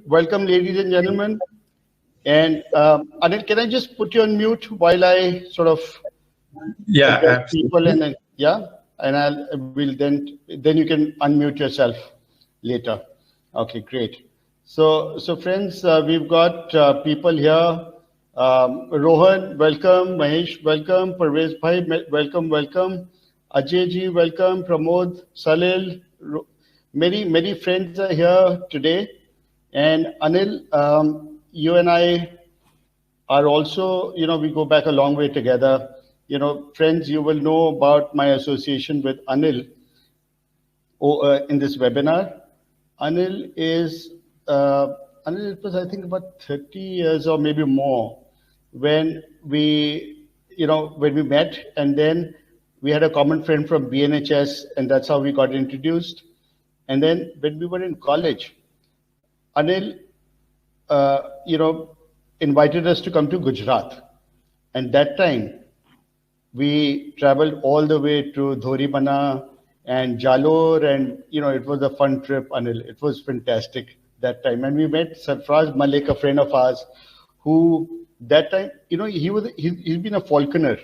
Welcome, ladies and gentlemen. And Anil, can I just put you on mute while I sort of Yeah, address people, absolutely. and then yeah, and I'll will then you can unmute yourself later. Okay, great. So friends, we've got people here. Rohan, welcome. Mahesh, welcome. Parvez Bhai, welcome. Ajay ji, welcome. Pramod, Salil, many friends are here today. And Anil, you and I are also, we go back a long way together. Friends, you will know about my association with Anil in this webinar. Anil is, uh, Anil, it was, I think, about 30 years or maybe more when when we met, and then we had a common friend from BNHS, and that's how we got introduced. And then when we were in college, Anil, invited us to come to Gujarat. And that time, we traveled all the way to Dhoribana and Jalore, and it was a fun trip, Anil. It was fantastic that time, and we met Sarfraz Malik, a friend of ours, who that time, he's been a falconer,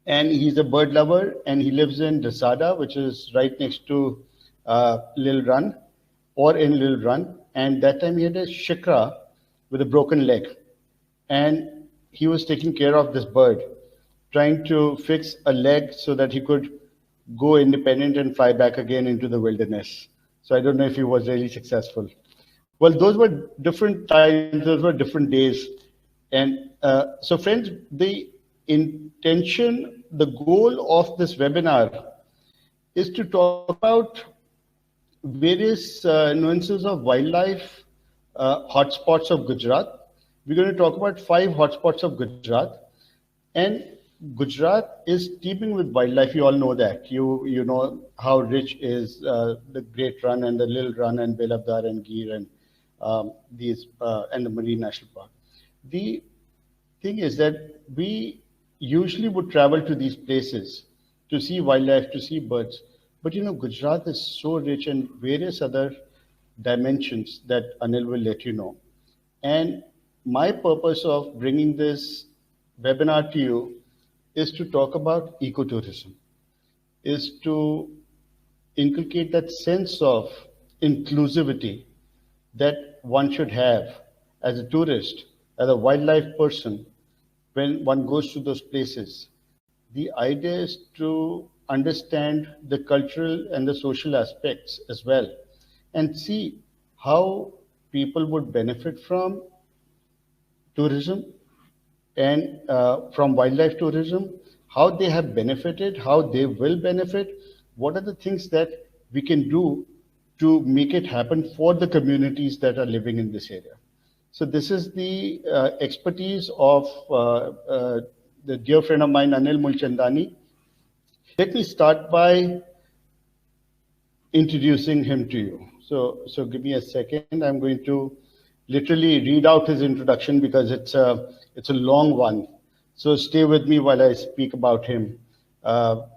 and he's a bird lover, and he lives in Dasada, which is right next to Lil Run, or in Lil Run. And that time he had a shikra with a broken leg, and he was taking care of this bird, trying to fix a leg so that he could go independent and fly back again into the wilderness. So I don't know if he was really successful. Well, those were different times, those were different days. And so, friends, the intention, the goal of this webinar is to talk about various nuances of wildlife hotspots of Gujarat. We're going to talk about 5 hotspots of Gujarat. And Gujarat is teeming with wildlife. You all know that. You know how rich is the Great Run and the Lil Run and Belabdar and Gir and these and the Marine National Park. The thing is that we usually would travel to these places to see wildlife, to see birds. But Gujarat is so rich in various other dimensions that Anil will let you know. And my purpose of bringing this webinar to you is to talk about ecotourism, is to inculcate that sense of inclusivity that one should have as a tourist, as a wildlife person, when one goes to those places. The idea is to understand the cultural and the social aspects as well, and see how people would benefit from tourism and from wildlife tourism, how they have benefited, how they will benefit, what are the things that we can do to make it happen for the communities that are living in this area. So this is the expertise of the dear friend of mine, Anil Mulchandani. Let me start by introducing him to you. So give me a second. I'm going to literally read out his introduction because it's a long one. So stay with me while I speak about him. Anil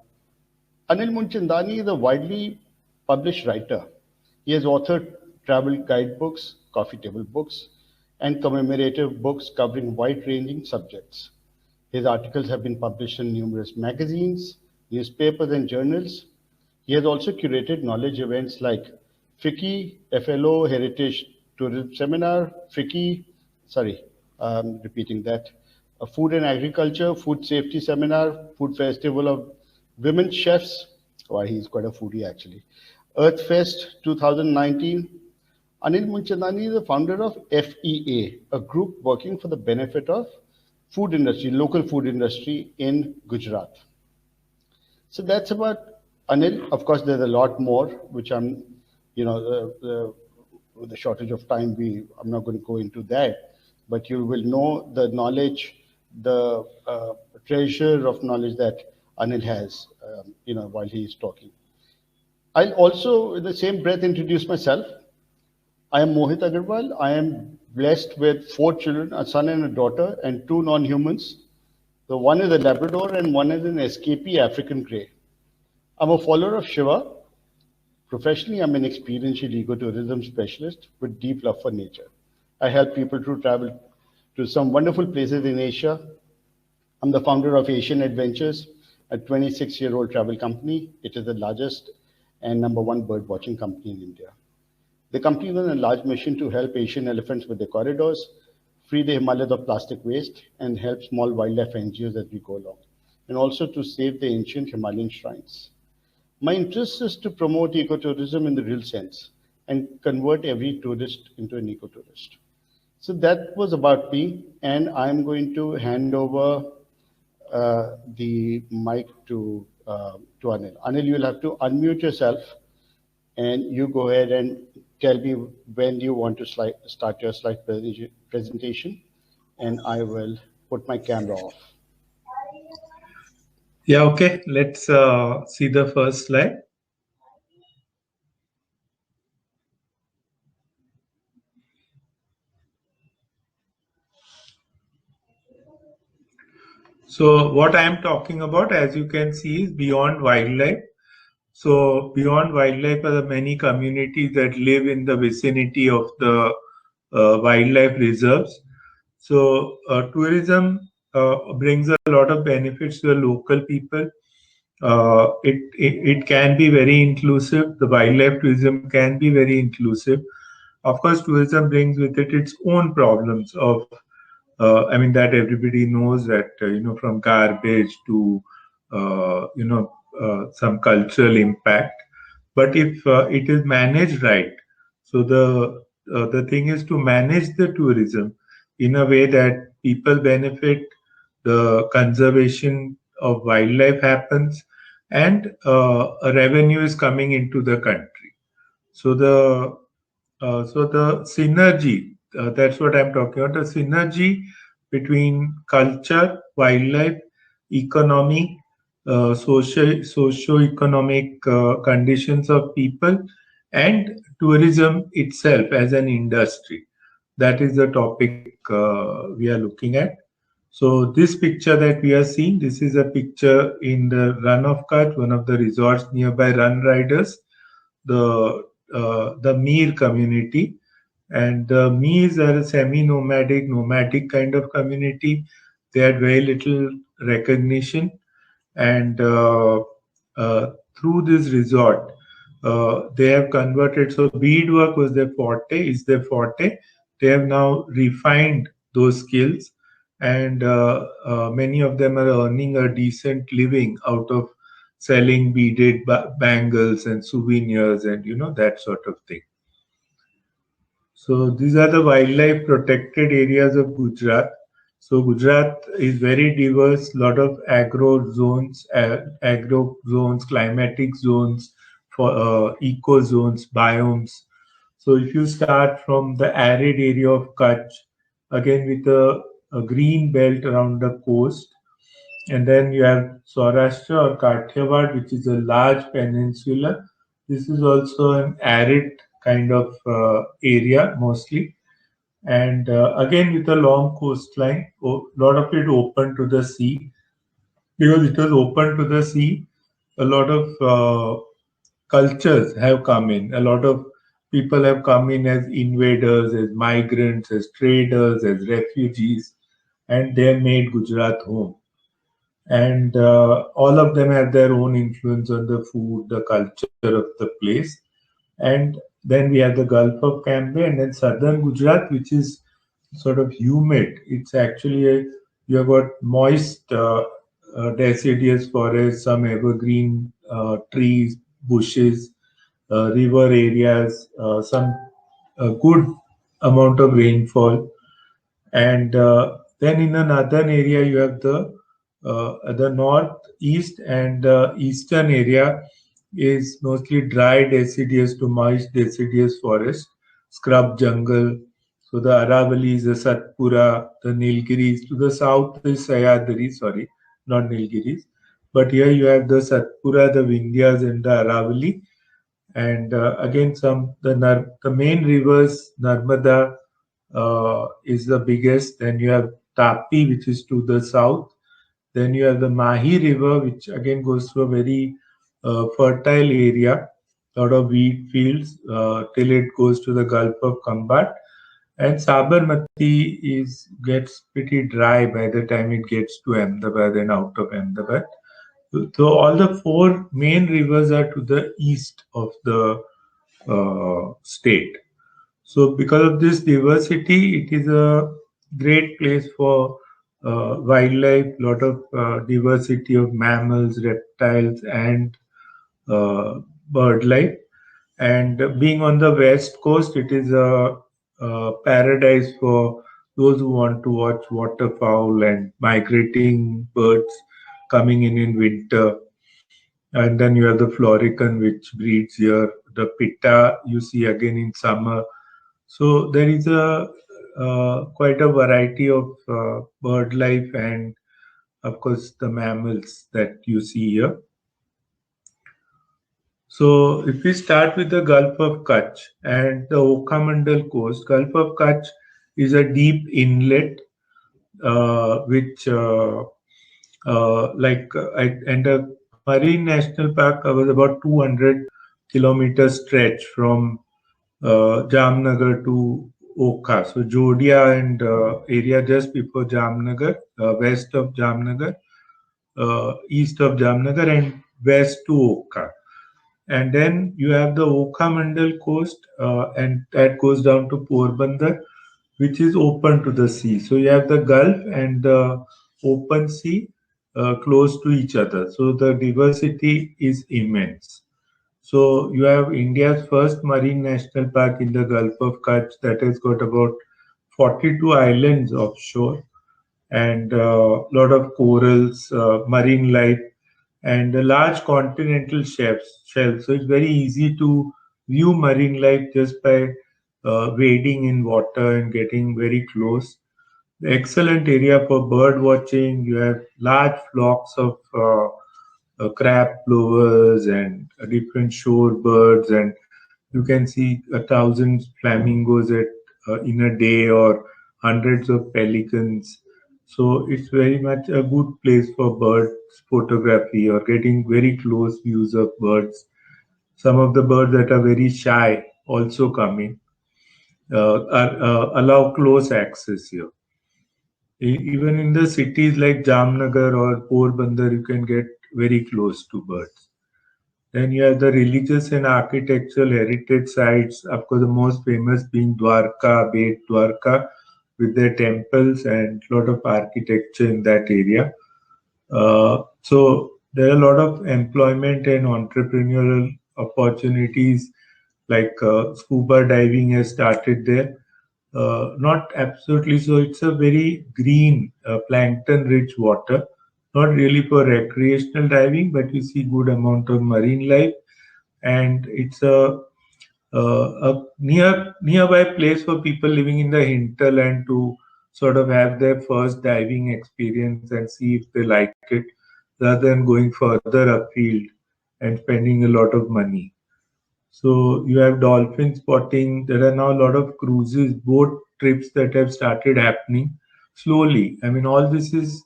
Mulchandani is a widely published writer. He has authored travel guidebooks, coffee table books, and commemorative books covering wide-ranging subjects. His articles have been published in numerous magazines, newspapers, and journals. He has also curated knowledge events like FICCI, FLO, Heritage Tourism Seminar, FICCI, repeating that, a Food and Agriculture, Food Safety Seminar, Food Festival of Women Chefs, why he's quite a foodie actually, Earth Fest 2019. Anil Mulchandani is the founder of FEA, a group working for the benefit of food industry, local food industry in Gujarat. So that's about Anil. Of course, there's a lot more, which I'm, with the shortage of time, I'm not going to go into that. But you will know the knowledge, the treasure of knowledge that Anil has, while he is talking. I'll also, in the same breath, introduce myself. I am Mohit Agarwal. I am blessed with 4 children, a son and a daughter, and 2 non-humans. The one is a Labrador and one is an escapee African grey. I'm a follower of Shiva. Professionally, I'm an experiential ecotourism specialist with deep love for nature. I help people to travel to some wonderful places in Asia. I'm the founder of Asian Adventures, a 26-year-old travel company. It is the largest and number one bird watching company in India. The company is on a large mission to help Asian elephants with their corridors, free the Himalayas of plastic waste, and help small wildlife NGOs as we go along, and also to save the ancient Himalayan shrines. My interest is to promote ecotourism in the real sense and convert every tourist into an ecotourist. So that was about me, and I'm going to hand over the mic to Anil. Anil, you'll have to unmute yourself, and you go ahead and tell me when you want to start your slide presentation, and I will put my camera off. Yeah, okay. Let's see the first slide. So what I am talking about, as you can see, is beyond wildlife. So beyond wildlife are the many communities that live in the vicinity of the wildlife reserves. So tourism brings a lot of benefits to the local people. It can be very inclusive. The wildlife tourism can be very inclusive. Of course, tourism brings with it its own problems of I mean that everybody knows that from garbage to some cultural impact. But if it is managed right, so the thing is to manage the tourism in a way that people benefit, the conservation of wildlife happens, and a revenue is coming into the country. So the synergy, that's what I'm talking about, the synergy between culture, wildlife, economy, socio-economic conditions of people, and tourism itself as an industry. That is the topic we are looking at. So this picture that we are seeing, this is a picture in the Run of Kutch, one of the resorts nearby Run Riders, the Mir community. And the Mees are a semi-nomadic, nomadic kind of community. They had very little recognition, and through this resort, they have converted. So beadwork was their forte, is their forte. They have now refined those skills, and many of them are earning a decent living out of selling beaded bangles and souvenirs and that sort of thing. So these are the wildlife protected areas of Gujarat. So Gujarat is very diverse, lot of agro zones, climatic zones, for eco zones, biomes. So if you start from the arid area of Kutch, again with a green belt around the coast, and then you have Saurashtra or Kathiawad, which is a large peninsula. This is also an arid kind of area mostly, and again with a long coastline, a lot of it open to the sea. Because it was open to the sea, a lot of cultures have come in. A lot of people have come in as invaders, as migrants, as traders, as refugees, and they have made Gujarat home. And all of them have their own influence on the food, the culture of the place. And then we have the Gulf of Cambay, and then southern Gujarat, which is sort of humid. It's actually you have got moist deciduous forest, some evergreen trees, bushes, river areas, some good amount of rainfall. And then in the northern area, you have the northeast and eastern area is mostly dry deciduous to moist deciduous forest, scrub jungle. So the Aravallis, the Satpura, the Nilgiris. To the south is Sayadri, sorry, not Nilgiris. But here you have the Satpura, the Vindhyas, and the Aravalli. And again, the main rivers, Narmada is the biggest. Then you have Tapi, which is to the south. Then you have the Mahi River, which again goes through a very fertile area. lot of wheat fields till it goes to the Gulf of Kambat. And Sabarmati gets pretty dry by the time it gets to Ahmedabad and out of Ahmedabad. So all the four main rivers are to the east of the state. So because of this diversity, it is a great place for wildlife, lot of diversity of mammals, reptiles, and bird life. And being on the west coast, it is a paradise for those who want to watch waterfowl and migrating birds coming in winter. And then you have the florican, which breeds here. The pitta you see again in summer. So there is a quite a variety of bird life and of course the mammals that you see here. So if we start with the Gulf of Kutch and the Okhamandal coast, Gulf of Kutch is a deep inlet which and the Marine National Park covers about 200 kilometer stretch from Jamnagar to Okha. So Jodia and area just before Jamnagar, west of Jamnagar, east of Jamnagar, and west to Okha. And then you have the Okhamandal coast, and that goes down to Porbandar, which is open to the sea. So you have the Gulf and the open sea close to each other. So the diversity is immense. So you have India's first marine national park in the Gulf of Kutch that has got about 42 islands offshore and a lot of corals, marine life, and a large continental shelf. So it's very easy to view marine life just by wading in water and getting very close. Excellent area for bird watching. You have large flocks of crab plovers and different shore birds, and you can see 1,000 flamingos in a day or hundreds of pelicans. So it's very much a good place for bird photography or getting very close views of birds. Some of the birds that are very shy also come in, allow close access here. Even in the cities like Jamnagar or Porbandar, you can get very close to birds. Then you have the religious and architectural heritage sites, of course, the most famous being Dwarka, Bet Dwarka, with their temples and a lot of architecture in that area. So there are a lot of employment and entrepreneurial opportunities, like scuba diving has started there. Not absolutely so. It's a very green, plankton-rich water. Not really for recreational diving, but you see good amount of marine life, and it's a nearby place for people living in the hinterland to sort of have their first diving experience and see if they like it, rather than going further afield and spending a lot of money. So you have dolphin spotting. There are now a lot of cruises, boat trips that have started happening slowly. I mean, all this is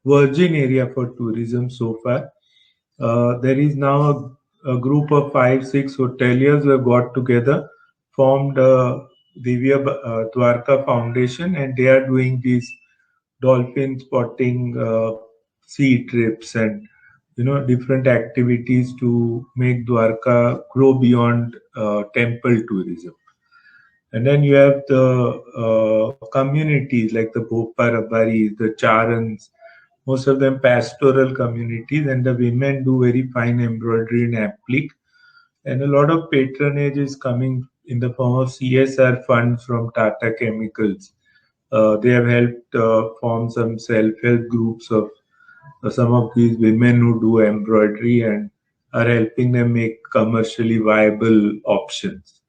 virgin area for tourism so far. There is now a group of 5, 6 hoteliers who have got together, formed Divya Dwarka Foundation, and they are doing these dolphin spotting sea trips and different activities to make Dwarka grow beyond temple tourism. And then you have the communities like the Bhopa Rabaris, the Charans, most of them pastoral communities, and the women do very fine embroidery and applique. And a lot of patronage is coming in the form of CSR funds from Tata Chemicals. They have helped form some self-help groups of some of these women who do embroidery and are helping them make commercially viable options.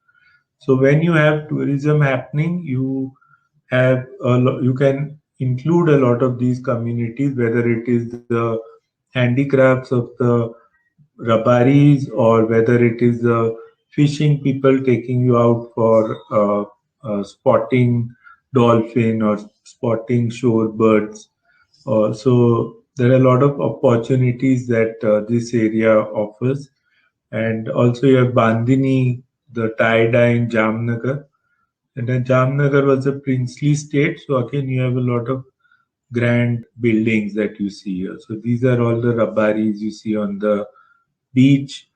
So when you have tourism happening, you can include a lot of these communities, whether it is the handicrafts of the rabaris or whether it is the fishing people taking you out for spotting dolphin or spotting shore birds. So there are a lot of opportunities that this area offers. And also you have Bandini, the tie-dye in Jamnagar. And then Jamnagar was a princely state, so again you have a lot of grand buildings that you see here. So these are all the rabbaris you see on the beach.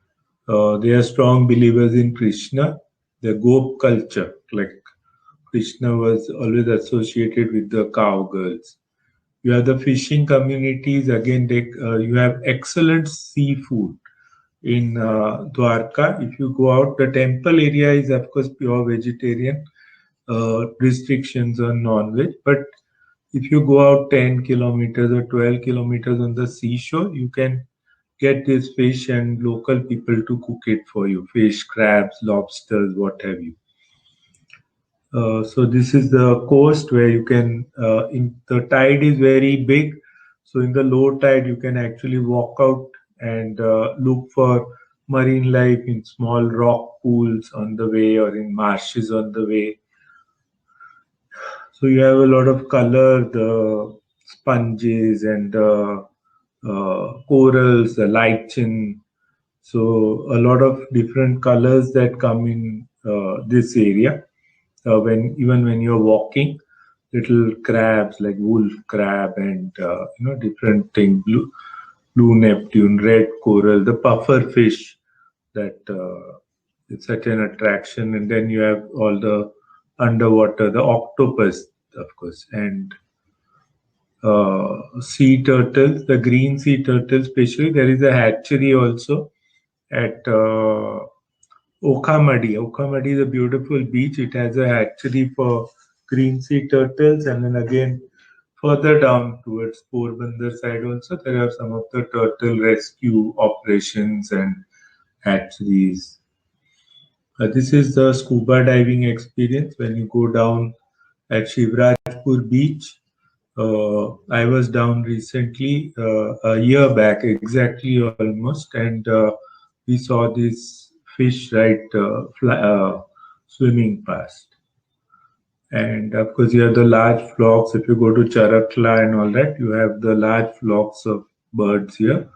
They are strong believers in Krishna. The Gop culture, like Krishna was always associated with the cowgirls. You have the fishing communities. Again, you have excellent seafood in Dwarka. If you go out, the temple area is of course pure vegetarian. Restrictions on non-veg, but if you go out 10 kilometers or 12 kilometers on the seashore, you can get this fish and local people to cook it for you. Fish, crabs, lobsters, what have you. So this is the coast where you can, the tide is very big. So in the low tide, you can actually walk out and look for marine life in small rock pools on the way or in marshes on the way. So you have a lot of color, the sponges and the corals, the lichen. So a lot of different colors that come in this area. When you're walking, little crabs like wolf crab and different thing, blue Neptune, red coral, the puffer fish that it's such an attraction. And then you have all the underwater, the octopus, of course, and sea turtles, the green sea turtles, especially. There is a hatchery also at Okamadi. Okamadi is a beautiful beach. It has a hatchery for green sea turtles, and then again further down towards Porbandar side also there are some of the turtle rescue operations and hatcheries. This is the scuba diving experience when you go down at Shivrajpur beach. I was down recently, a year back exactly almost, and we saw this fish swimming past. And of course, you have the large flocks. If you go to Charakla and all that, you have the large flocks of birds here: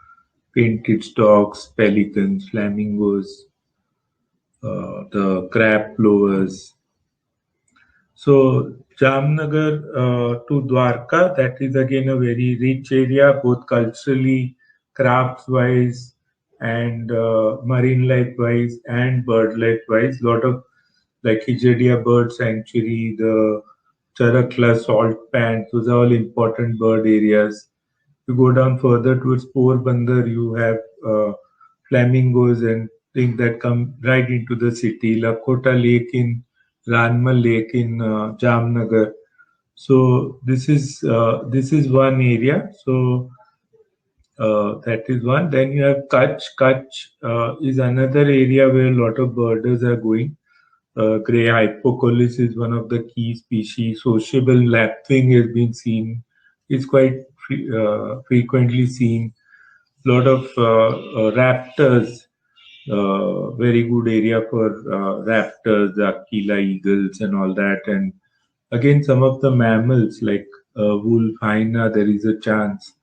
painted storks, pelicans, flamingos, the crab plovers. So Jamnagar to Dwarka, that is again a very rich area, both culturally, crafts-wise, and marine life-wise, and bird life-wise. Lot of like Hijadia Bird Sanctuary, the Charakla Salt Pans, those are all important bird areas. You go down further towards Porbandar, you have flamingos and things that come right into the city. Lakota Lake in Ranmal Lake in Jamnagar. So this is one area. So that is one. Then you have Kutch. Kutch is another area where a lot of birders are going. Grey hypocollis is one of the key species. Sociable lapwing has been seen. It's quite frequently seen. Lot of raptors. Very good area for raptors, the Aquila eagles, and all that. And again, some of the mammals like wolf, hyena, there is a chance.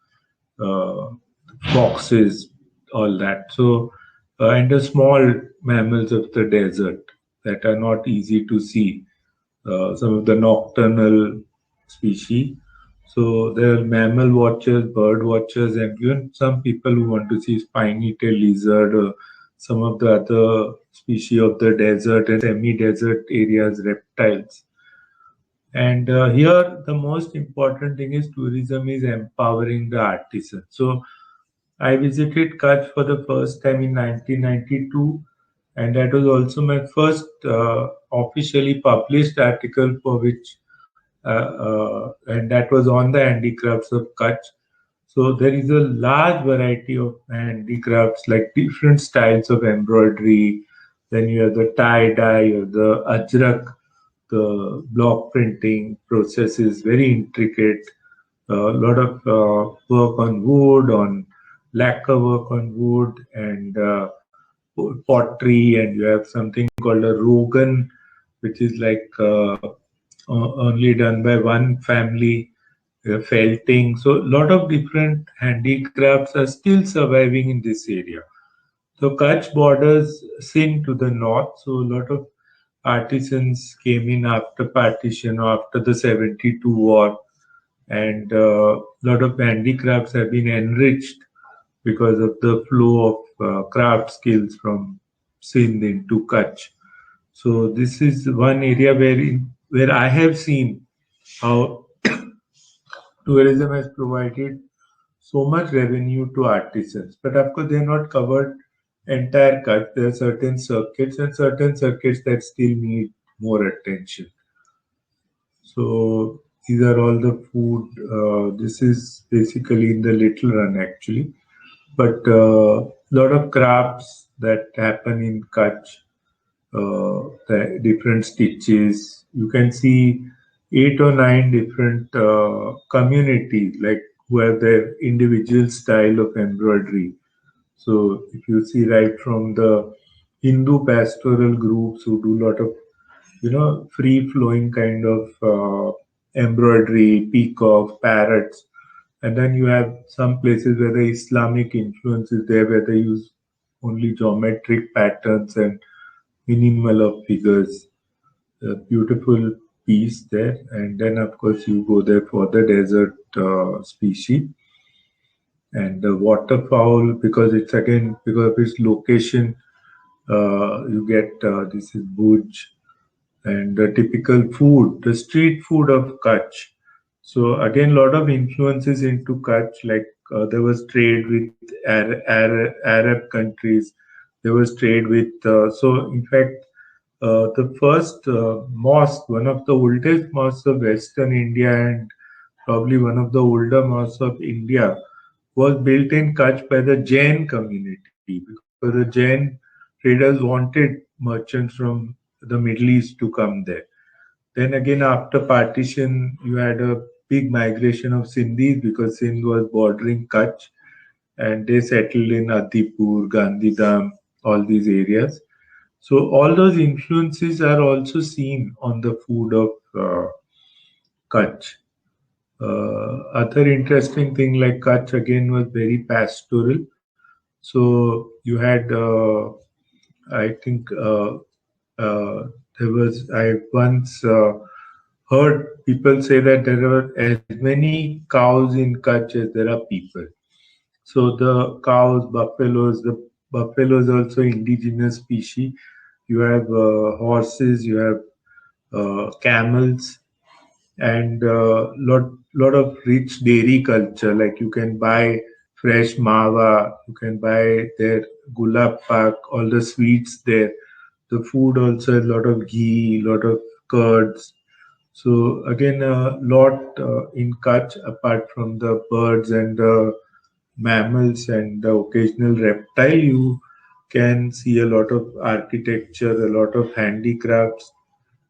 Foxes, all that. So, and the small mammals of the desert that are not easy to see. Some of the nocturnal species. So there are mammal watchers, bird watchers, and even some people who want to see spiny-tailed lizard, some of the other species of the desert and semi-desert areas, reptiles. And here, the most important thing is tourism is empowering the artisan. So I visited Kutch for the first time in 1992, and that was also my first officially published article for which, and that was on the handicrafts of Kutch. So there is a large variety of handicrafts, like different styles of embroidery. Then you have the tie-dye, you have the ajrak, the block printing process is very intricate. A lot of work on wood, on lacquer work on wood, and pottery, and you have something called a rogan, which is like only done by one family, felting. So a lot of different handicrafts are still surviving in this area. So Kutch borders Sindh to the north. So a lot of artisans came in after partition or after the 72 war, and a lot of handicrafts have been enriched because of the flow of craft skills from Sindh into Kutch. So this is one area where I have seen how tourism has provided so much revenue to artisans. But of course, they are not covered entire cut. There are certain circuits and certain circuits that still need more attention. So these are all the food. This is basically in the Little Run actually, but lot of crafts that happen in Kutch, the different stitches. You can see 8 or 9 different communities like who have their individual style of embroidery. So if you see right from the Hindu pastoral groups who do a lot of free flowing kind of embroidery, peacock, parrots, and then you have some places where the Islamic influence is there, where they use only geometric patterns and minimal of figures. A beautiful piece there, and then of course you go there for the desert species and the waterfowl because it's again because of its location. You get this is Bhuj and the typical food, the street food of Kutch. So again, a lot of influences into Kutch. Like there was trade with Arab countries. There was trade with so in fact the first mosque, one of the oldest mosques of Western India and probably one of the older mosques of India, was built in Kutch by the Jain community because the Jain traders wanted merchants from the Middle East to come there. Then again, after partition, you had a big migration of Sindhis because Sindh was bordering Kutch and they settled in Adipur, Gandhidham, all these areas. So all those influences are also seen on the food of Kutch. Other interesting thing like Kutch again was very pastoral. So you had, I think, there was I once heard people say that there are as many cows in Kutch as there are people. So the cows, buffaloes, the buffalo is also indigenous species. You have horses, you have camels, and lot of rich dairy culture. Like you can buy fresh mawa, you can buy their gulab pak, all the sweets there. The food also a lot of ghee, lot of curds. So again, a lot in Kutch apart from the birds and the mammals and the occasional reptile. You can see a lot of architecture, a lot of handicrafts,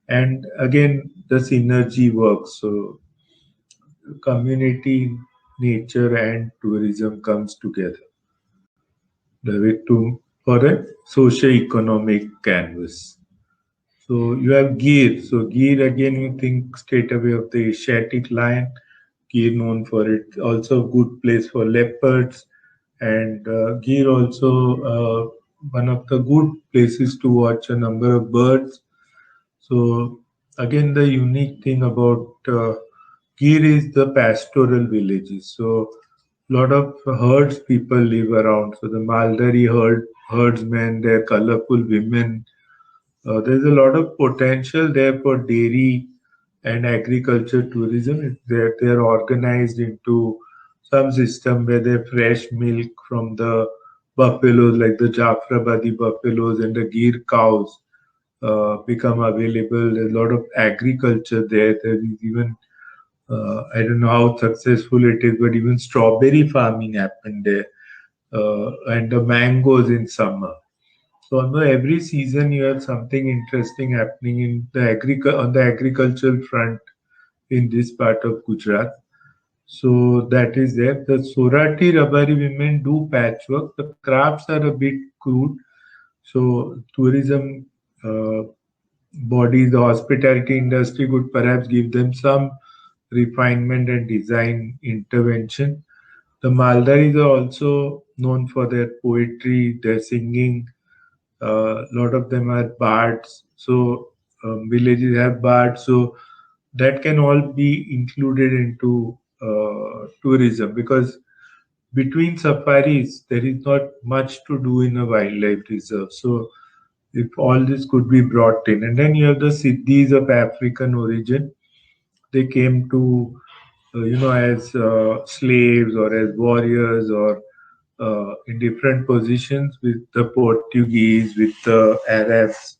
and again the synergy works. So community, nature, and tourism comes together for a socio-economic canvas. So you have Gir. So Gir again, you think straight away of the Asiatic lion. Gir known for it, also a good place for leopards, and Gir also one of the good places to watch a number of birds. So again, the unique thing about Gir is the pastoral villages. So lot of herds people live around. So the Maldari herdsmen, their colorful women. There's a lot of potential there for dairy and agriculture tourism. They're organized into some system where they fresh milk from the buffaloes, like the Jafrabadi buffaloes and the Gir cows, become available. There's a lot of agriculture there. There is even I don't know how successful it is, but even strawberry farming happened there, and the mangoes in summer. So on every season, you have something interesting happening in the on the agricultural front in this part of Gujarat. So that is there. The Sorati Rabari women do patchwork. The crafts are a bit crude. So tourism bodies, the hospitality industry could perhaps give them some refinement and design intervention. The Maldaris are also known for their poetry, their singing. A lot of them are bards. So villages have bards. So that can all be included into tourism, because between safaris there is not much to do in a wildlife reserve. So if all this could be brought in, and then you have the Siddhis of African origin. They came to as slaves or as warriors, or in different positions with the Portuguese, with the Arabs,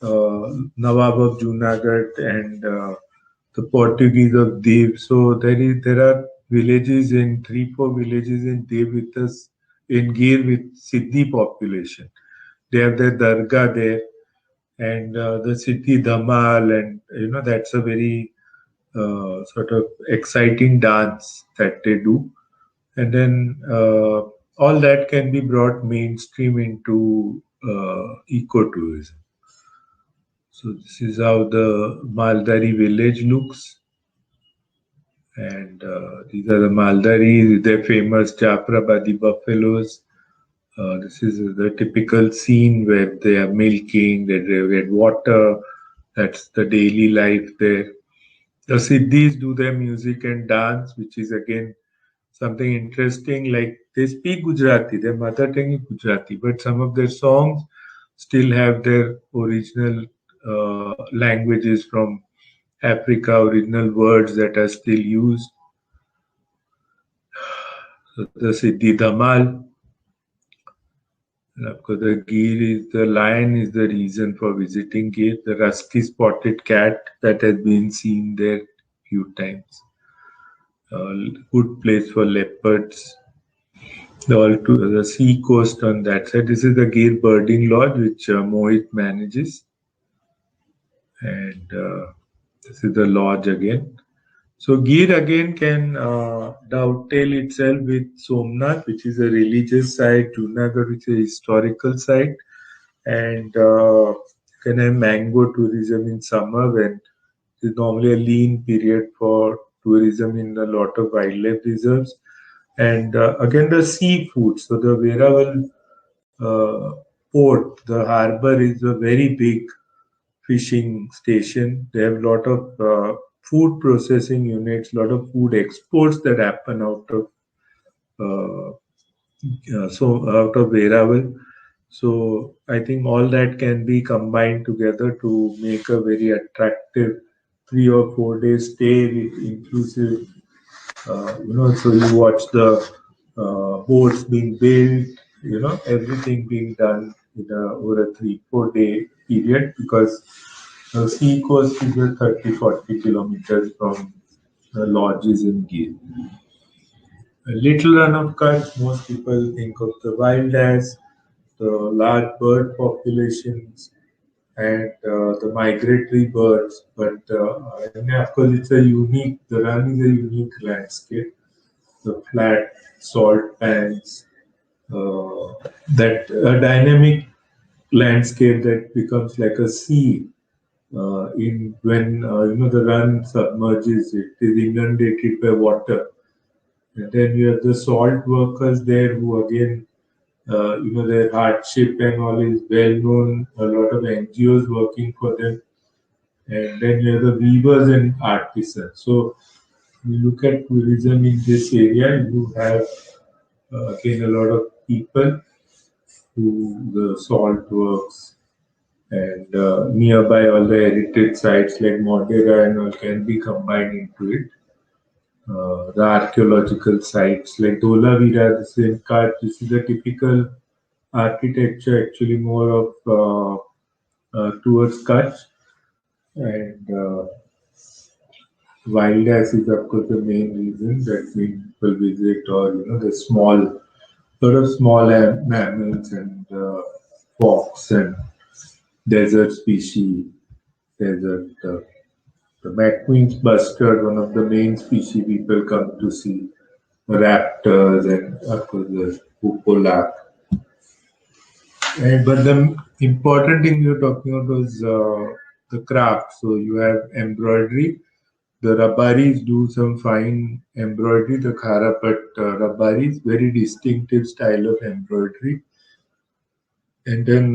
Nawab of Junagadh, and the Portuguese of Div. So there are villages in 3-4 villages in Div with us in Gir with Siddhi population. They have their dargah there, and the Siddhi Dhamal, and that's a very sort of exciting dance that they do. And then all that can be brought mainstream into ecotourism. So this is how the Maldari village looks. And these are the Maldaris, their famous Jaffrabadi buffaloes. This is the typical scene where they are milking, they get water. That's the daily life there. The Siddhis do their music and dance, which is again something interesting. Like they speak Gujarati, their mother tongue is Gujarati, but some of their songs still have their original languages from Africa, original words that are still used. So the Siddhi Dhamal. And of course, the lion is the reason for visiting Gir. The rusty spotted cat that has been seen there few times. Good place for leopards. The sea coast on that side. This is the Gir Birding Lodge, which Mohit manages. And this is the lodge again. So Gir again can dovetail itself with Somnath, which is a religious site, Junagadh, which is a historical site, and can have mango tourism in summer, when it's normally a lean period for tourism in a lot of wildlife reserves. And again, the seafood. So the Veraval port, the harbor, is a very big fishing station. They have a lot of food processing units, a lot of food exports that happen out of out of Veraval. So I think all that can be combined together to make a very attractive 3 or 4 day stay with inclusive. So you watch the boats being built, everything being done in over a 3-4 day period, because the sea coast is 30-40 kilometers from the lodges in Gir. A little run of Kutch, most people think of the wild as the large bird populations and the migratory birds, but of course the run is a unique landscape. The flat salt pans, that dynamic landscape that becomes like a sea in when the run submerges, it is inundated by water, and then you have the salt workers there who again their hardship and all is well known. A lot of NGOs working for them, and then you have the weavers and artisans. So you look at tourism in this area, you have again a lot of people who the salt works, and nearby all the heritage sites like Modera and all can be combined into it. The archaeological sites like Dholavira, this is in Kutch. This is a typical architecture, actually more of towards Kutch, and wildlife is of course the main reason that people visit, or the lot of small mammals and fox and desert species. Desert the McQueen's bustard, one of the main species people come to see. Raptors and of course the Upolak. But the important thing you're talking about was the craft. So you have embroidery. The Rabbaris do some fine embroidery. The Kharapat Rabbaris, very distinctive style of embroidery. And then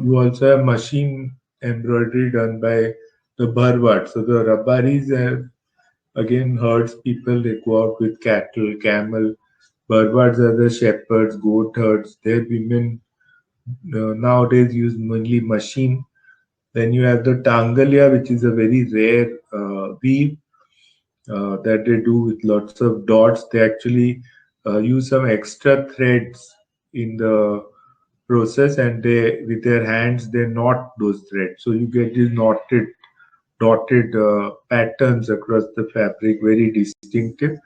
you also have machine embroidery done by the Bharwat. So the Rabbaris have again herds people. They go out with cattle, camel. Bharwats are the shepherds, goat herds. Their women nowadays use mainly machine. Then you have the Tangalia, which is a very rare weave that they do with lots of dots. They actually use some extra threads in the process, and they with their hands they knot those threads. So you get these dotted patterns across the fabric, very distinctive.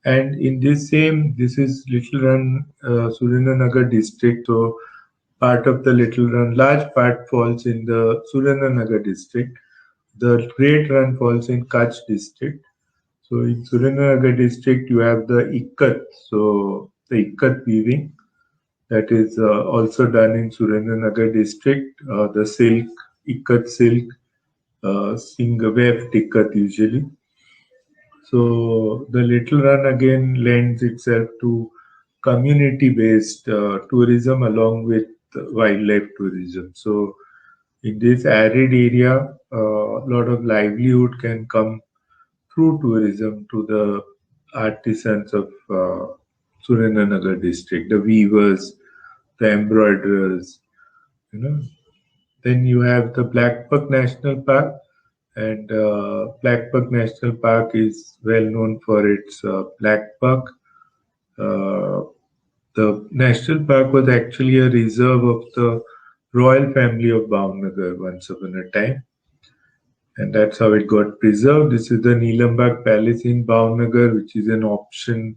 And in this is Little Run, Surendranagar district. So part of the Little Run, large part falls in the Surendranagar district. The Great Run falls in Kutch district. So in Surendranagar district, you have the Ikat. So the Ikat weaving that is also done in Surendranagar district. The silk, Ikat silk, weft Ikat usually. So the Little Run again lends itself to community-based tourism along with wildlife tourism. So in this arid area, a lot of livelihood can come through tourism to the artisans of Surendranagar district, the weavers, the embroiderers, you know. Then you have the Blackbuck National Park, and Blackbuck National Park is well known for its blackbuck. Uh, the national park was actually a reserve of the royal family of Bhavnagar once upon a time, and that's how it got preserved. This is the Neelambag Palace in Bhavnagar, which is an option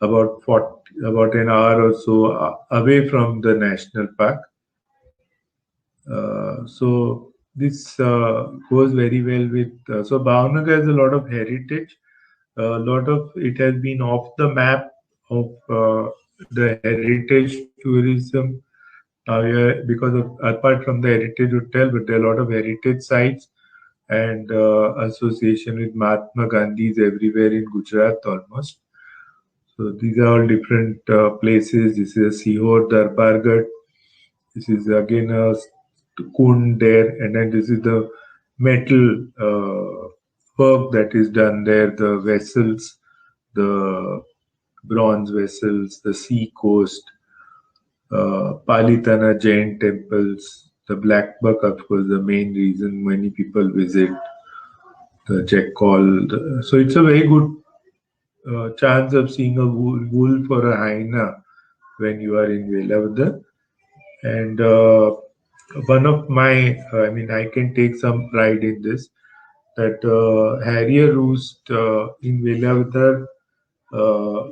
about an hour or so away from the national park. So this goes very well with. So Bhavnagar has a lot of heritage. A lot of it has been off the map of the heritage tourism. Because of apart from the heritage hotel, but there are a lot of heritage sites and association with Mahatma Gandhi's everywhere in Gujarat almost. So these are all different places. This is a Sihor Darbargarh. This is again a kund there, and then this is the metal work that is done there. The vessels, the bronze vessels, the sea coast, Palitana Jain temples, the Black Buck, of course, the main reason many people visit the Jackal. So it's a very good chance of seeing a wolf or a hyena when you are in Velavadar. And one of my, I can take some pride in this, that Harrier roost in Velavadar,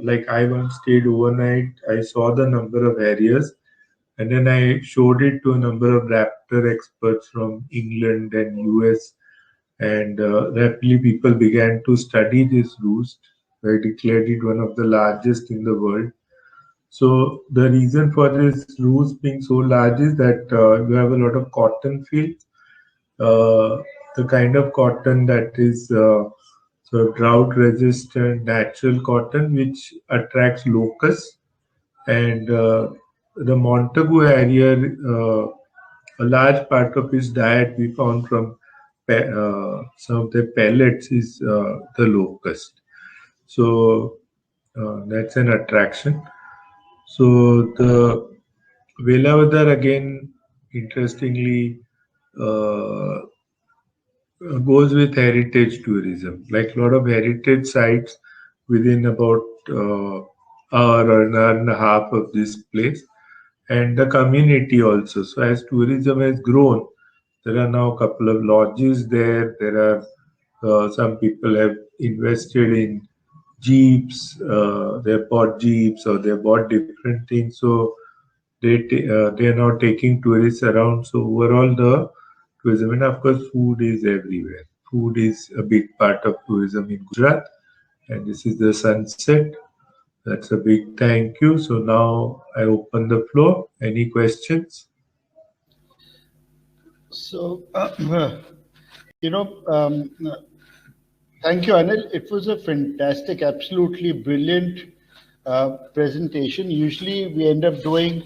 like I once stayed overnight, I saw the number of harriers, and then I showed it to a number of raptor experts from England and US, and rapidly people began to study this roost. I declared it one of the largest in the world. So the reason for this roost being so large is that you have a lot of cotton fields, the kind of cotton that is sort of drought-resistant, natural cotton, which attracts locusts. And the Montagu Harrier, a large part of his diet we found from some of the pellets is the locust. So that's an attraction. So the Velavadar again, interestingly, uh, goes with heritage tourism. Like a lot of heritage sites within about hour or an hour and a half of this place, and the community also. So as tourism has grown, there are now a couple of lodges there. There are some people have invested in jeeps. They bought jeeps or they bought different things. So they are now taking tourists around. So overall, the tourism, and of course, food is everywhere. Food is a big part of tourism in Gujarat, and this is the sunset. That's a big thank you. So now I open the floor. Any questions? So, you know, Thank you, Anil. It was a fantastic, absolutely brilliant presentation. Usually, we end up doing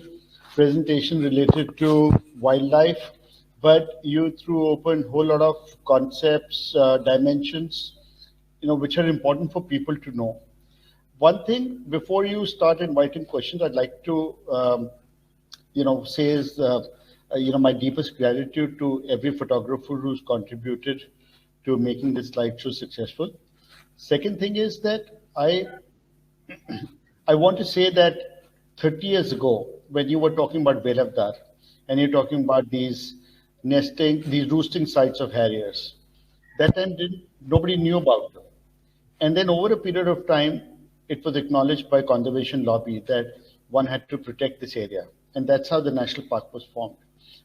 presentation related to wildlife, but you threw open a whole lot of concepts, dimensions, which are important for people to know. One thing before you start inviting questions, I'd like to, say is, my deepest gratitude to every photographer who's contributed to making this slideshow successful. Second thing is that I I want to say that 30 years ago, when you were talking about Belavdar and you're talking about these roosting sites of harriers, that time nobody knew about them. And then over a period of time, it was acknowledged by conservation lobby that one had to protect this area. And that's how the national park was formed.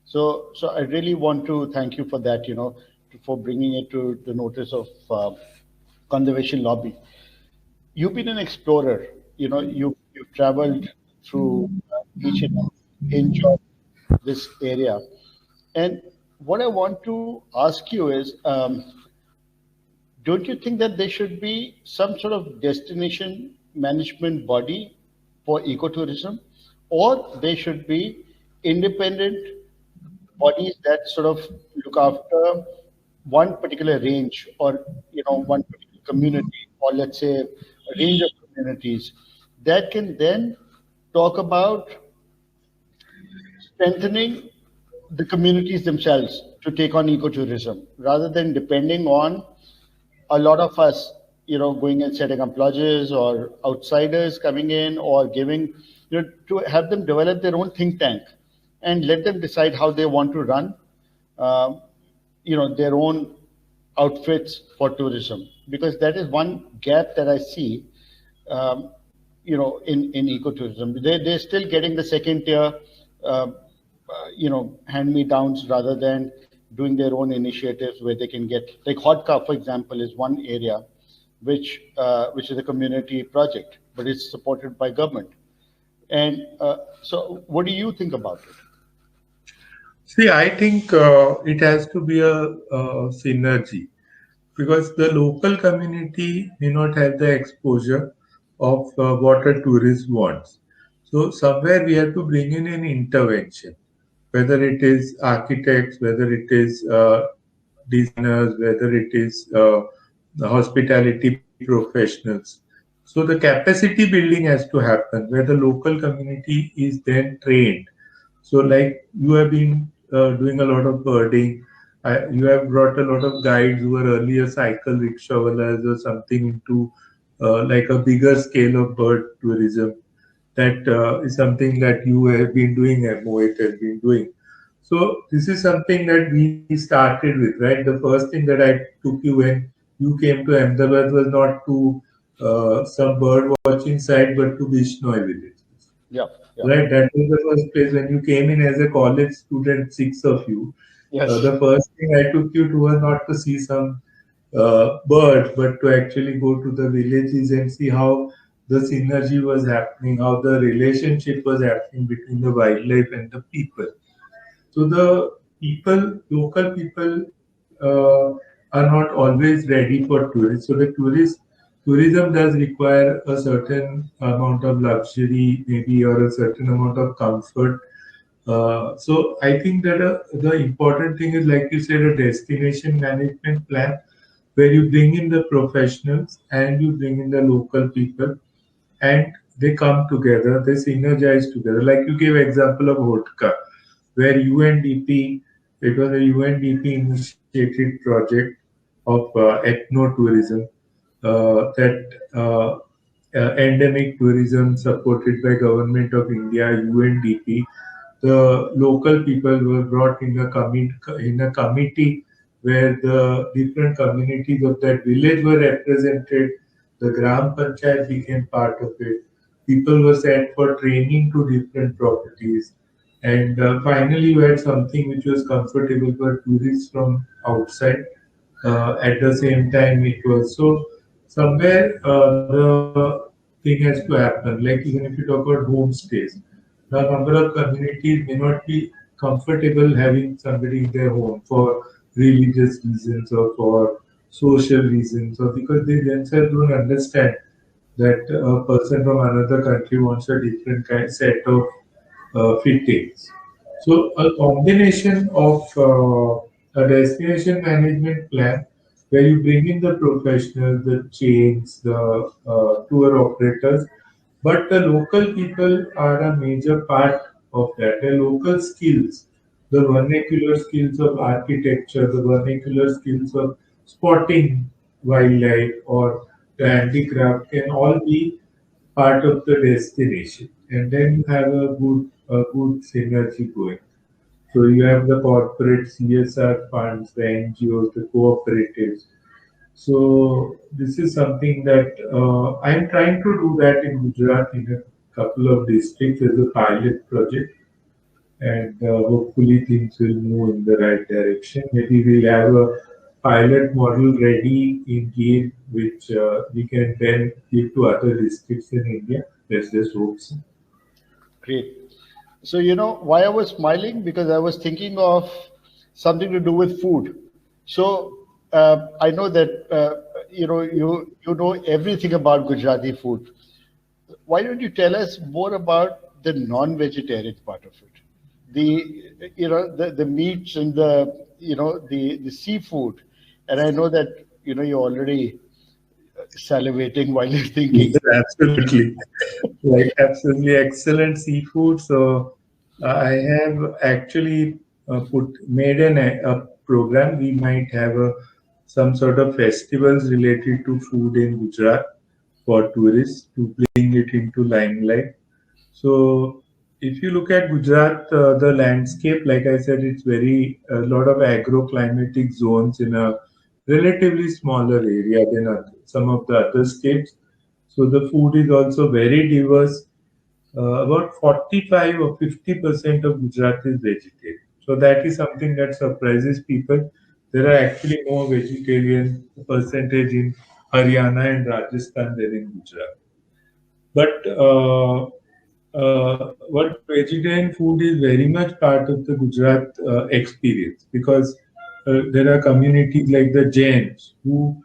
So I really want to thank you for that, for bringing it to the notice of conservation lobby. You've been an explorer. You've traveled through each and every inch of this area. And what I want to ask you is, don't you think that there should be some sort of destination management body for ecotourism, or there should be independent bodies that sort of look after one particular range, or one particular community, or let's say a range of communities that can then talk about strengthening the communities themselves to take on ecotourism rather than depending on a lot of us, going and setting up lodges, or outsiders coming in, or giving, to have them develop their own think tank and let them decide how they want to run, uh, their own outfits for tourism. Because that is one gap that I see, um, in ecotourism. They're still getting the second tier, hand-me-downs rather than doing their own initiatives where they can get, like Hodka, for example, is one area which is a community project, but it's supported by government. And so, what do you think about it? See, I think it has to be a synergy because the local community may not have the exposure of what a tourist wants. So somewhere we have to bring in an intervention, whether it is architects, whether it is designers, whether it is the hospitality professionals. So the capacity building has to happen where the local community is then trained. So, like you have been doing a lot of birding, you have brought a lot of guides who were earlier cycle rickshawallas or something into like a bigger scale of bird tourism. That is something that you have been doing and Mohit has been doing. So this is something that we started with, right? The first thing that I took you when you came to Ahmedabad was not to some bird watching site, but to Bishnoi village. Yeah, yeah, Right, that was the first place when you came in as a college student, six of you. yes, The first thing I took you to was not to see some birds, but to actually go to the villages and see how the synergy was happening, how the relationship was happening between the wildlife and the people. So the people, local people, are not always ready for tourists. So the tourism does require a certain amount of luxury, maybe, or a certain amount of comfort. So I think that the important thing is, like you said, a destination management plan where you bring in the professionals and you bring in the local people and they come together, they synergize together. Like you gave example of Hotka, where UNDP, it was a UNDP initiated project of ethno-tourism that endemic tourism supported by Government of India, UNDP. The local people were brought in a committee where the different communities of that village were represented. The Gram Panchayat became part of it. People were sent for training to different properties. And finally, we had something which was comfortable for tourists from outside. At the same time, it was so somewhere the thing has to happen. Like even if you talk about homestays, the number of communities may not be comfortable having somebody in their home for religious reasons or for social reasons, or because they themselves don't understand that a person from another country wants a different set of fittings. So a combination of a destination management plan where you bring in the professionals, the chains, the tour operators, but the local people are a major part of that. The local skills, the vernacular skills of architecture, the vernacular skills of spotting wildlife or the handicraft can all be part of the destination, and then you have a good synergy going. So you have the corporate CSR funds, the NGOs, the cooperatives. So this is something that I am trying to do that in Gujarat in a couple of districts as a pilot project, and hopefully things will move in the right direction. Maybe we'll have a pilot model ready in Gir, which we can then give to other districts in India. Let's just hope so. Great. So, why I was smiling? Because I was thinking of something to do with food. So, I know that, you know everything about Gujarati food. Why don't you tell us more about the non-vegetarian part of it? The meats and the seafood. And I know that, you're already salivating while you're Yes, thinking. absolutely. Like absolutely excellent seafood. So I have actually put made a program. We might have some sort of festivals related to food in Gujarat for tourists to bring it into limelight. So if you look at Gujarat, the landscape, like I said, it's very a lot of agroclimatic zones in a relatively smaller area than some of the other states. So the food is also very diverse. About 45 or 50% of Gujarat is vegetarian. So that is something that surprises people. There are actually more vegetarian percentage in Haryana and Rajasthan than in Gujarat. But what vegetarian food is very much part of the Gujarat experience, because there are communities like the Jains who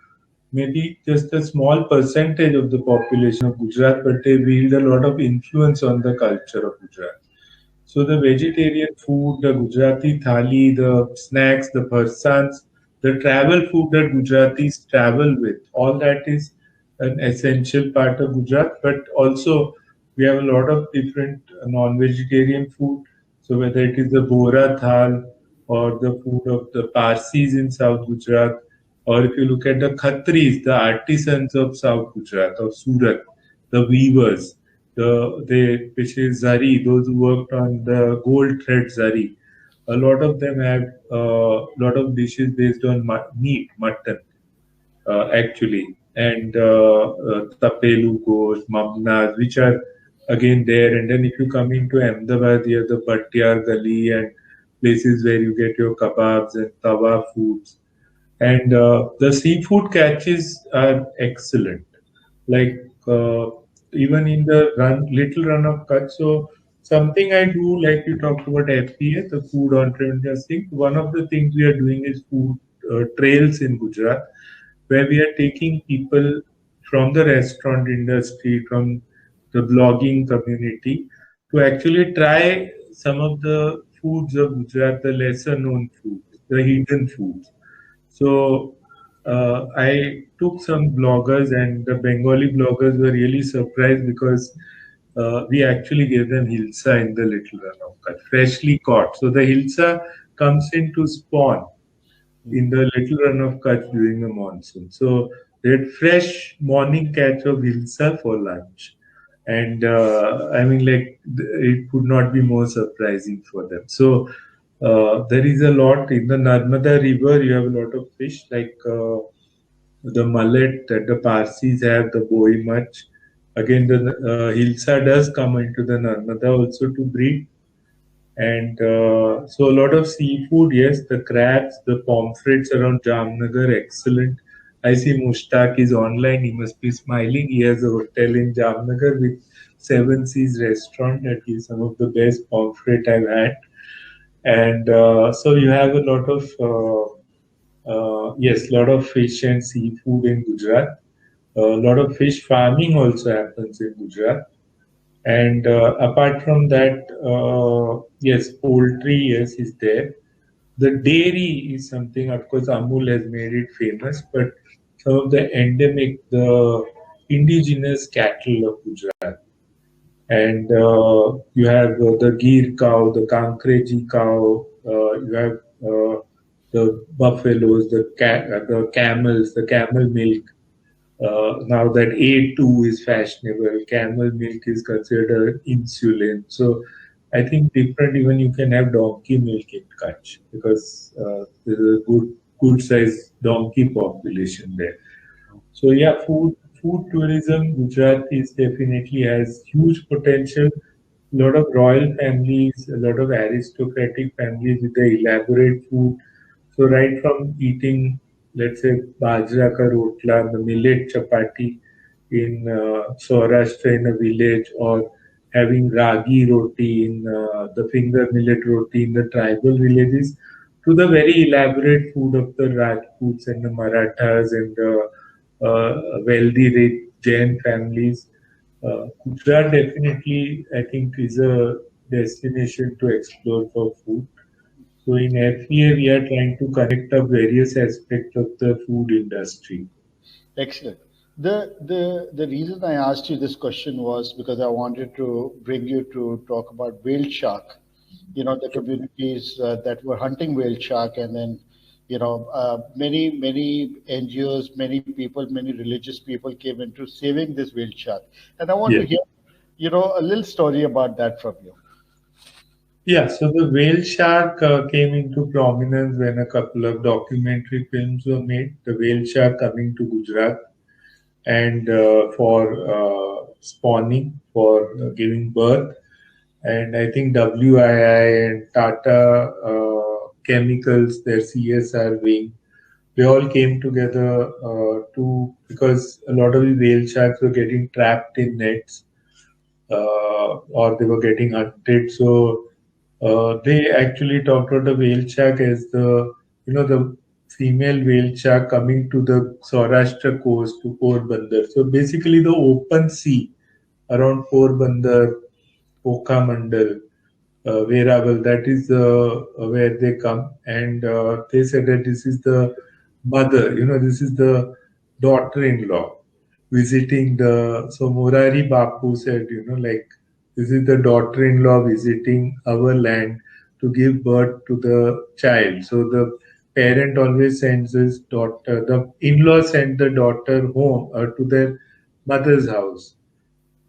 maybe just a small percentage of the population of Gujarat, but they wield a lot of influence on the culture of Gujarat. So the vegetarian food, the Gujarati thali, the snacks, the farsans, the travel food that Gujaratis travel with, all that is an essential part of Gujarat. But also we have a lot of different non-vegetarian food. So whether it is the Bora thal or the food of the Parsis in South Gujarat, or if you look at the Khatris, the artisans of South Gujarat, of Surat, the weavers, which is zari, those who worked on the gold thread zari. A lot of them have a lot of dishes based on meat, mutton, actually, and tapelu ghost, mamnas, which are again there. And then if you come into Ahmedabad, you have the Bhattiyar Gali and places where you get your kebabs and tawa foods. And the seafood catches are excellent. Like even in the little run of Kutch. So something I do, like you talked about FPA, the food entrepreneurs thing. One of the things we are doing is food trails in Gujarat, where we are taking people from the restaurant industry, from the blogging community, to actually try some of the foods of Gujarat, the lesser known foods, the hidden foods. So I took some bloggers, and the Bengali bloggers were really surprised because we actually gave them hilsa in the little run of Kutch, freshly caught. So the hilsa comes in to spawn in the little run of Kutch during the monsoon. So they had fresh morning catch of hilsa for lunch. And I mean, like, it could not be more surprising for them. So there is a lot in the Narmada River. You have a lot of fish like the mullet that the Parsis have, the boi mach. Again, the hilsa does come into the Narmada also to breed. And so a lot of seafood, yes, the crabs, the pomfrets around Jamnagar, excellent. I see Mushtaq is online. He must be smiling. He has a hotel in Jamnagar with Seven Seas restaurant that gives some of the best pomfret I've had. And so you have a lot of Yes, a lot of fish and seafood in Gujarat. A lot of fish farming also happens in Gujarat. And apart from that, yes, poultry, yes, is there. The dairy is something, of course, Amul has made it famous, but some of the endemic, the indigenous cattle of Gujarat. And you have the Gir cow, the Kankreji cow, you have the buffaloes, the camels, the camel milk. Now that A2 is fashionable, camel milk is considered insulin. So I think different, even you can have donkey milk in Kutch because there's a good size donkey population there. So yeah, food tourism, Gujarat is definitely has huge potential. A lot of royal families, a lot of aristocratic families with the elaborate food. So right from eating, let's say, bajra ka rotla, the millet chapati in Saurashtra in a village, or having ragi roti in the finger millet roti in the tribal villages, to the very elaborate food of the Rajputs and the Marathas and the wealthy rich Jain families. Gujarat definitely, I think, is a destination to explore for food. So in FEA, we are trying to connect up various aspects of the food industry. Excellent. The reason I asked you this question was because I wanted to bring you to talk about whale shark. The communities that were hunting whale shark, and then many NGOs, many people, many religious people came into saving this whale shark. And I want to Yes. hear a little story about that from you. Yeah, so the whale shark came into prominence when a couple of documentary films were made. The whale shark coming to Gujarat and for spawning, for giving birth. And I think WII and Tata Chemicals, their CSR wing, they all came together to because a lot of the whale sharks were getting trapped in nets or they were getting hunted. So they actually talked about the whale shark as the female whale shark coming to the Saurashtra coast to Porbandar. So basically the open sea around Porbandar, Mandal, Veraval, that is where they come. And they said that this is the mother, this is the daughter-in-law visiting so Murari Bapu said, like, this is the daughter-in-law visiting our land to give birth to the child. So the parent always sends his daughter, the in-law send the daughter home to their mother's house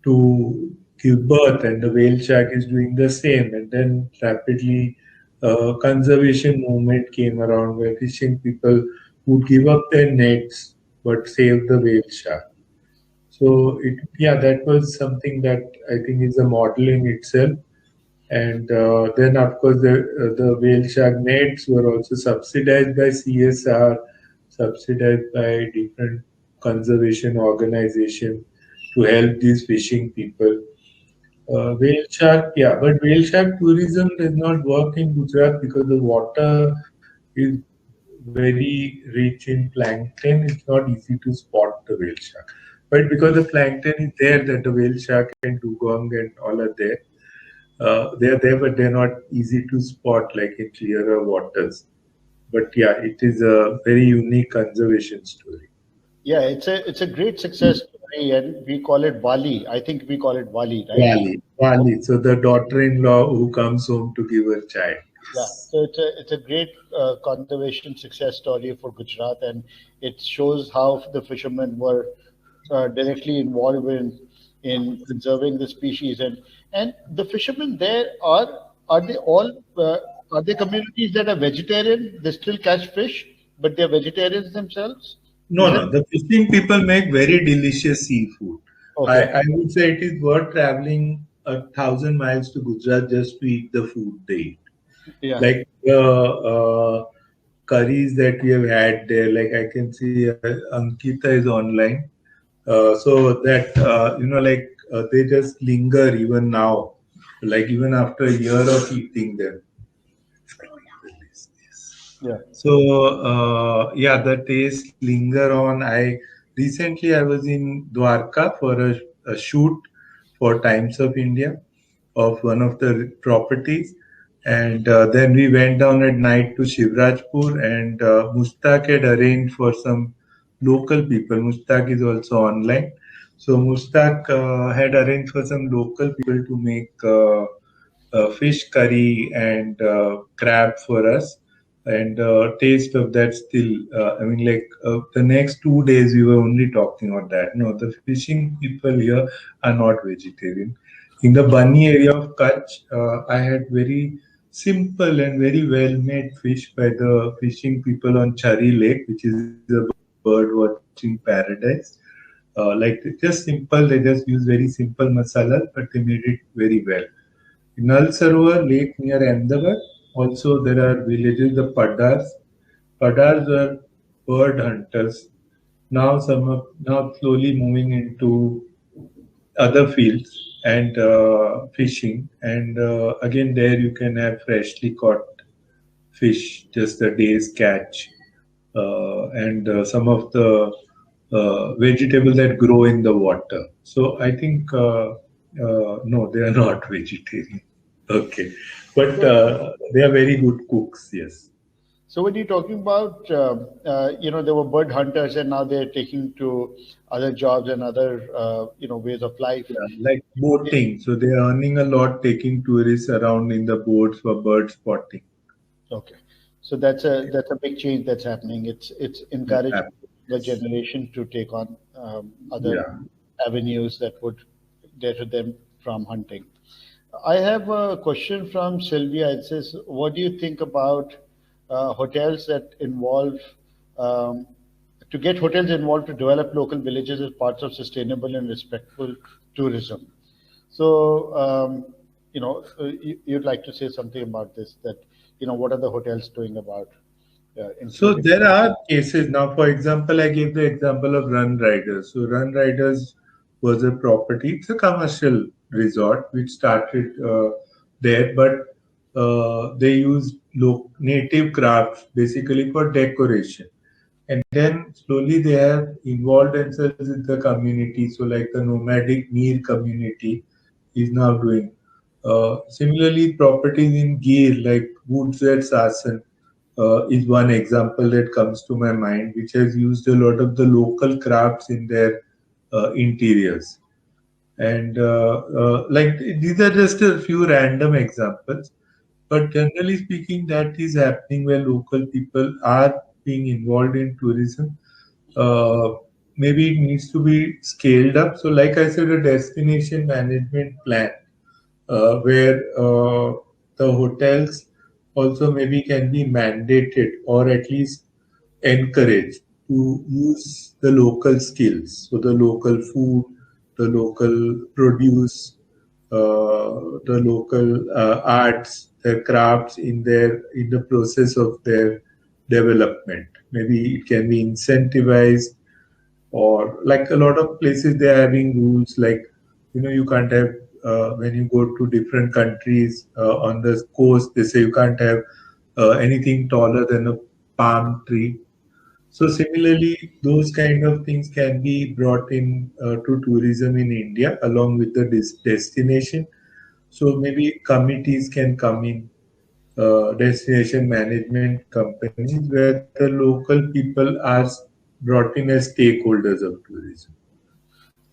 to give birth, and the whale shark is doing the same. And then rapidly, conservation movement came around where fishing people would give up their nets but save the whale shark. So yeah, that was something that I think is a model in itself. And then, of course, the whale shark nets were also subsidized by CSR, subsidized by different conservation organizations to help these fishing people. Whale shark, yeah, but whale shark tourism does not work in Gujarat because the water is very rich in plankton. It's not easy to spot the whale shark. But because the plankton is there, that the whale shark and dugong and all are there, they are there, but they're not easy to spot like in clearer waters. But yeah, it is a very unique conservation story. Yeah, it's a great success story, and we call it Wali. I think we call it Wali, right? Wali, Wali. So the daughter-in-law who comes home to give her child. Yeah, so it's a great conservation success story for Gujarat, and it shows how the fishermen were directly involved in conserving the species, and the fishermen there are they all are they communities that are vegetarian? They still catch fish, but they're vegetarians themselves. No, Is it no. The fishing people make very delicious seafood. okay? I would say it is worth traveling 1,000 miles to Gujarat just to eat the food they eat. Yeah. Like the curries that we have had there. Like I can see Ankita is online. So that like they just linger even now, like even after a year of eating them. Yeah. So yeah, the taste linger on. I was in Dwarka for a shoot for Times of India of one of the properties, and then we went down at night to Shivrajpur, and Mustaq had arranged for some local people. Mustaq is also online, so Mustaq had arranged for some local people to make fish curry and crab for us. And taste of that still, I mean, like the next 2 days we were only talking about that. No, the fishing people here are not vegetarian. In the Bani area of Kutch, I had very simple and very well made fish by the fishing people on Chari Lake, which is a bird watching paradise. Like just simple, they just use very simple masala, but they made it very well. In Nal Sarovar Lake near Ahmedabad, also there are villages, the Padars. Padars were bird hunters. Now slowly moving into other fields and fishing. And again, there you can have freshly caught fish, just a day's catch, and some of the vegetables that grow in the water. So I think no, they are not vegetarian. Okay, but So, they are very good cooks. Yes. so when you're talking about, there were bird hunters and now they're taking to other jobs and other, ways of life. Yeah, like boating. So they are earning a lot taking tourists around in the boats for bird spotting. Okay, so that's a big change that's happening. It's encouraging the generation to take on other Yeah. avenues that would deter them from hunting. I have a question from Sylvia. It says, "What do you think about hotels that involve um, to get hotels involved to develop local villages as parts of sustainable and respectful tourism?" So, you'd like to say something about this? That what are the hotels doing about So including? there are cases now. For example, I gave the example of Run Riders. So Run Riders was a property. It's a commercial resort which started there, but they use native crafts basically for decoration. And then slowly they have involved themselves in the community. So like the nomadic Neer community is now doing. Similarly, properties in Gir like Woods at Sasan is one example that comes to my mind, which has used a lot of the local crafts in their interiors. And like these are just a few random examples, but generally speaking, that is happening where local people are being involved in tourism. Uh, Maybe it needs to be scaled up. So, like I said, a destination management plan where the hotels also maybe can be mandated or at least encouraged to use the local skills. So the local food, the local produce, the local arts, their crafts in the process of their development. Maybe it can be incentivized, or like a lot of places they're having rules like, you can't have when you go to different countries on the coast, they say you can't have anything taller than a palm tree. So similarly, those kind of things can be brought in to tourism in India along with the destination. So maybe committees can come in, destination management companies where the local people are brought in as stakeholders of tourism.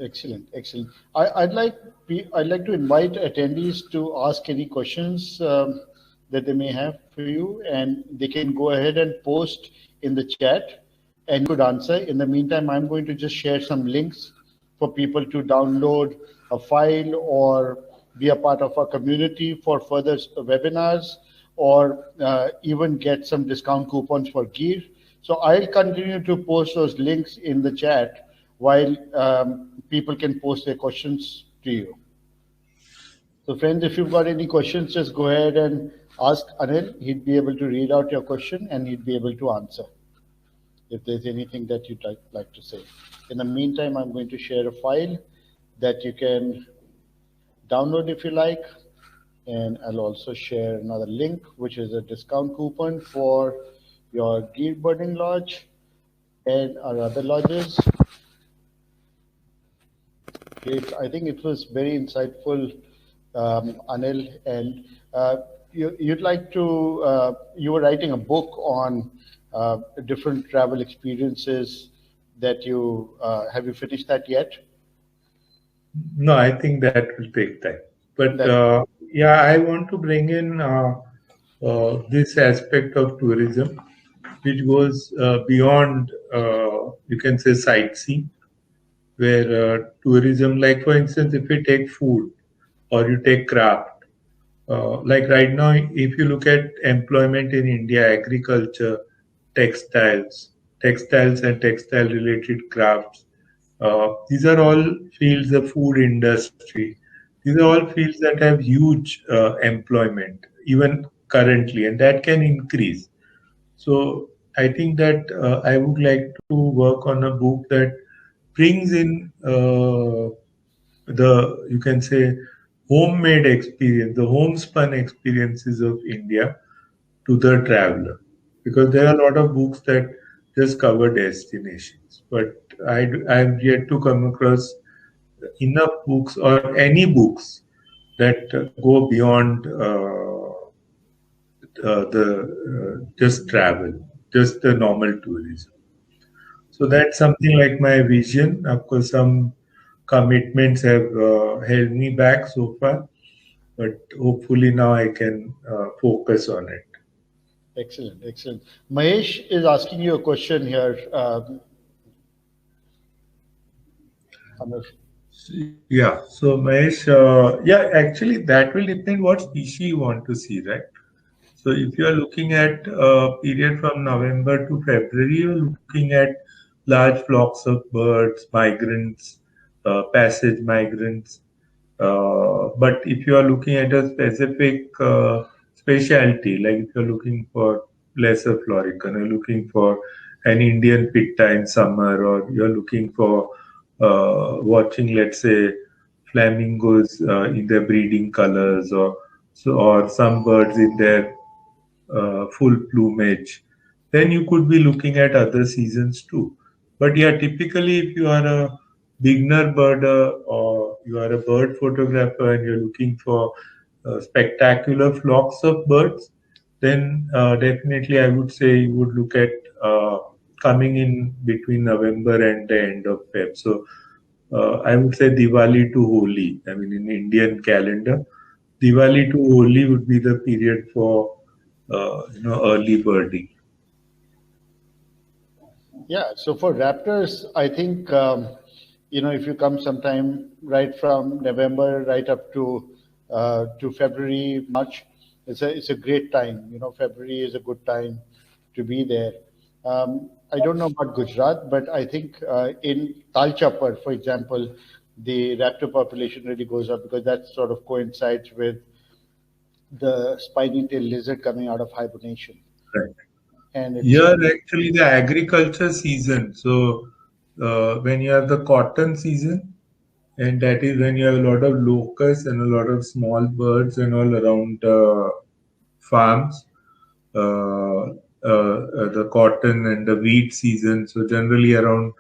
Excellent, excellent. I'd like to invite attendees to ask any questions that they may have for you, and they can go ahead and post in the chat, and you could answer. In the meantime, I'm going to just share some links for people to download a file or be a part of our community for further webinars, or even get some discount coupons for gear. So I'll continue to post those links in the chat while people can post their questions to you. So, friends, if you've got any questions, just go ahead and ask Anil. He'd be able to read out your question and he'd be able to answer if there's anything that you'd like to say. In the meantime, I'm going to share a file that you can download if you like. And I'll also share another link, which is a discount coupon for your Gir Burning Lodge, and our other lodges. I think it was very insightful, Anil, and you'd like to, you were writing a book on different travel experiences that have you finished that yet? No, I think that will take time. But That, yeah, I want to bring in this aspect of tourism, which goes beyond, you can say, sightseeing, where tourism, like for instance, if you take food or you take craft, like right now, if you look at employment in India, agriculture, textiles, textiles and textile related crafts, these are all fields, the food industry. These are all fields that have huge employment, even currently, and that can increase. So I think that I would like to work on a book that brings in you can say, homemade experience, the homespun experiences of India to the traveler. Because there are a lot of books that just cover destinations, but I've yet to come across enough books or any books that go beyond the just travel, just the normal tourism. So that's something like my vision. Of course, some commitments have held me back so far, but hopefully now I can focus on it. excellent, excellent. Mahesh is asking you a question here, Anil. Yeah, so Mahesh, yeah, actually that will depend what species you want to see, right? So if you are looking at a period from November to February, you're looking at large flocks of birds, migrants, passage migrants. But if you are looking at a specific specialty, like if you're looking for lesser florican, you're looking for an Indian pitta in summer, or you're looking for watching, let's say, flamingos in their breeding colors, or some birds in their full plumage, then you could be looking at other seasons too. But yeah, typically, if you are a beginner birder or you are a bird photographer and you're looking for spectacular flocks of birds, then definitely I would say you would look at coming in between November and the end of Feb. So I would say Diwali to Holi. I mean, in Indian calendar, Diwali to Holi would be the period for early birding. Yeah, so for raptors, I think if you come sometime right from November right up to February, March, it's a great time. February is a good time to be there. I don't know about Gujarat, but I think in Talchapar, for example, the raptor population really goes up because that sort of coincides with the spiny tail lizard coming out of hibernation, Right. and it's Here, actually, the agriculture season. So, when you have the cotton season, and that is when you have a lot of locusts and a lot of small birds and all around farms. The cotton and the wheat season. So, generally, around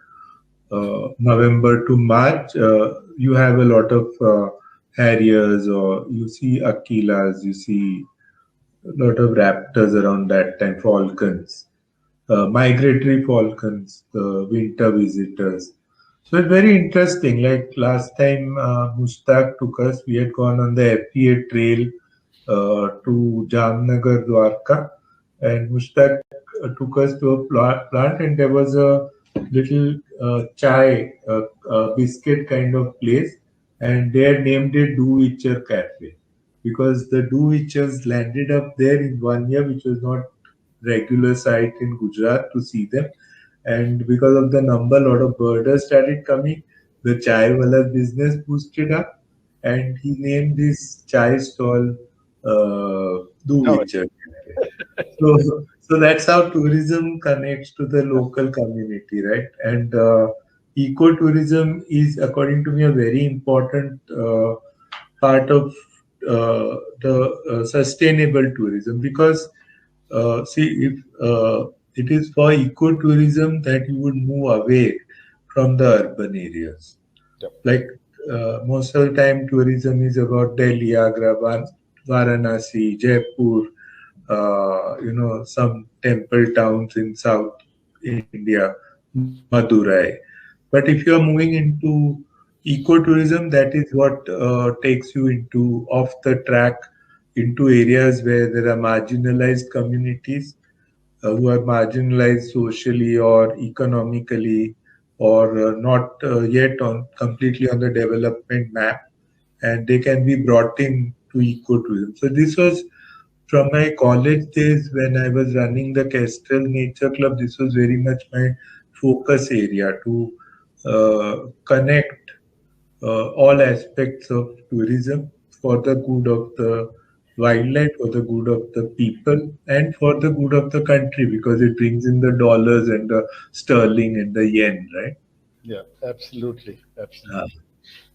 November to March, you have a lot of harriers, or you see aquilas, you see a lot of raptors around that time, falcons, migratory falcons, the winter visitors. So it's very interesting. Like last time, Mushtaq took us, we had gone on the FPA trail to Jamnagar, Dwarka, and Mushtaq took us to a plant, and there was a little chai, biscuit kind of place, and they had named it Do Witcher Cafe because the Do Witchers landed up there in one year, which was not regular sight in Gujarat to see them. And because of the number, a lot of birders started coming. The chai wala business boosted up, and he named this chai stall no, Duvichar. So that's how tourism connects to the local community, right? And ecotourism is, according to me, a very important part of the sustainable tourism because see if It is for ecotourism that you would move away from the urban areas. Yep. Like most of the time, tourism is about Delhi, Agra, Varanasi, Jaipur, some temple towns in South India, Madurai. But if you are moving into ecotourism, that is what takes you into off the track into areas where there are marginalized communities who are marginalized socially or economically or not yet on completely on the development map, and they can be brought in to ecotourism. So this was from my college days when I was running the Kestrel Nature Club. This was very much my focus area to connect all aspects of tourism for the good of the wildlife, for the good of the people, and for the good of the country because it brings in the dollars and the sterling and the yen, right? Yeah, absolutely, Uh, absolutely.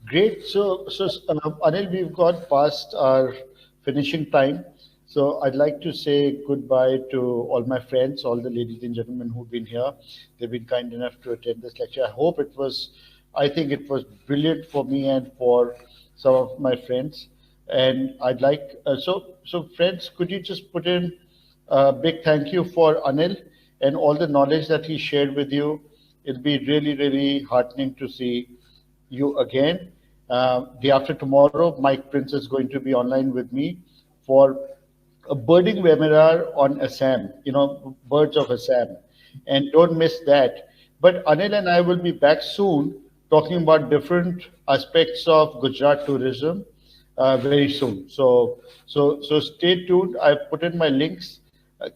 Great. So, Anil, we've got past our finishing time. So, I'd like to say goodbye to all my friends, all the ladies and gentlemen who've been here. They've been kind enough to attend this lecture. I think it was brilliant for me and for some of my friends. And I'd like, so friends, could you just put in a big thank you for Anil and all the knowledge that he shared with you. It'll be really, really heartening to see you again. Day after tomorrow, Mike Prince is going to be online with me for a birding webinar on Assam, birds of Assam. And don't miss that. But Anil and I will be back soon talking about different aspects of Gujarat tourism very soon. So stay tuned. I've put in my links.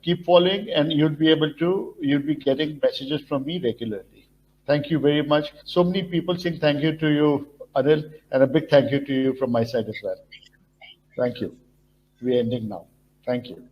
Keep following, and you'll be getting messages from me regularly. Thank you very much. So many people saying thank you to you, Anil, and a big thank you to you from my side as well. Thank you. We're ending now. Thank you.